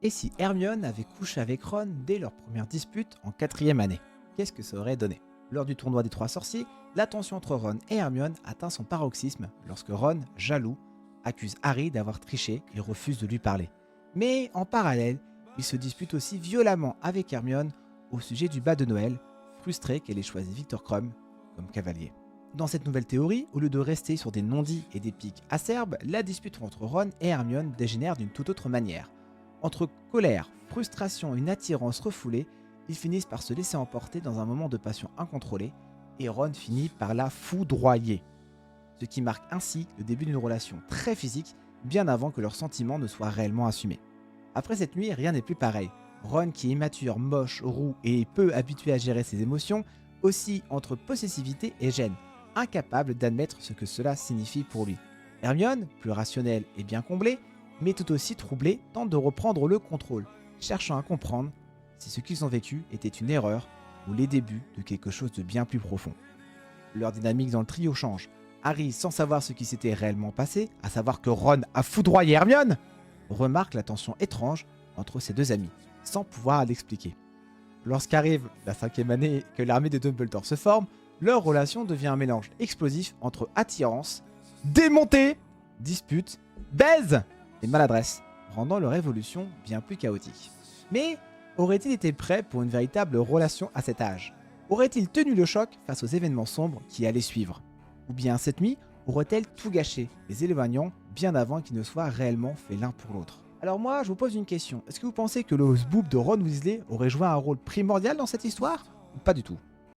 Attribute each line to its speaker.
Speaker 1: Et si Hermione avait couché avec Ron dès leur première dispute en quatrième année? Qu'est-ce que ça aurait donné? Lors du tournoi des trois sorciers, la tension entre Ron et Hermione atteint son paroxysme lorsque Ron, jaloux, accuse Harry d'avoir triché et refuse de lui parler. Mais en parallèle, il se dispute aussi violemment avec Hermione au sujet du bas de Noël, frustré qu'elle ait choisi Victor Krum comme cavalier. Dans cette nouvelle théorie, au lieu de rester sur des non-dits et des piques acerbes, la dispute entre Ron et Hermione dégénère d'une toute autre manière. Entre colère, frustration et une attirance refoulée, ils finissent par se laisser emporter dans un moment de passion incontrôlée, et Ron finit par la foudroyer. Ce qui marque ainsi le début d'une relation très physique, bien avant que leurs sentiments ne soient réellement assumés. Après cette nuit, rien n'est plus pareil. Ron, qui est immature, moche, roux et peu habitué à gérer ses émotions, oscille entre possessivité et gêne, incapable d'admettre ce que cela signifie pour lui. Hermione, plus rationnelle et bien comblée, mais tout aussi troublée, tente de reprendre le contrôle, cherchant à comprendre si ce qu'ils ont vécu était une erreur ou les débuts de quelque chose de bien plus profond. Leur dynamique dans le trio change. Harry, sans savoir ce qui s'était réellement passé, à savoir que Ron a foudroyé Hermione, remarque la tension étrange entre ces deux amis, sans pouvoir l'expliquer. Lorsqu'arrive la cinquième année et que l'armée de Dumbledore se forme, leur relation devient un mélange explosif entre attirance, démontée, dispute, baise et maladresse, rendant leur évolution bien plus chaotique. Mais aurait-il été prêt pour une véritable relation à cet âge? Aurait-il tenu le choc face aux événements sombres qui allaient suivre? Ou bien cette nuit aurait-elle tout gâché, les éloignant bien avant qu'ils ne soient réellement faits l'un pour l'autre? Alors moi, je vous pose une question. Est-ce que vous pensez que le sboob de Ron Weasley aurait joué un rôle primordial dans cette histoire? Ou pas du tout?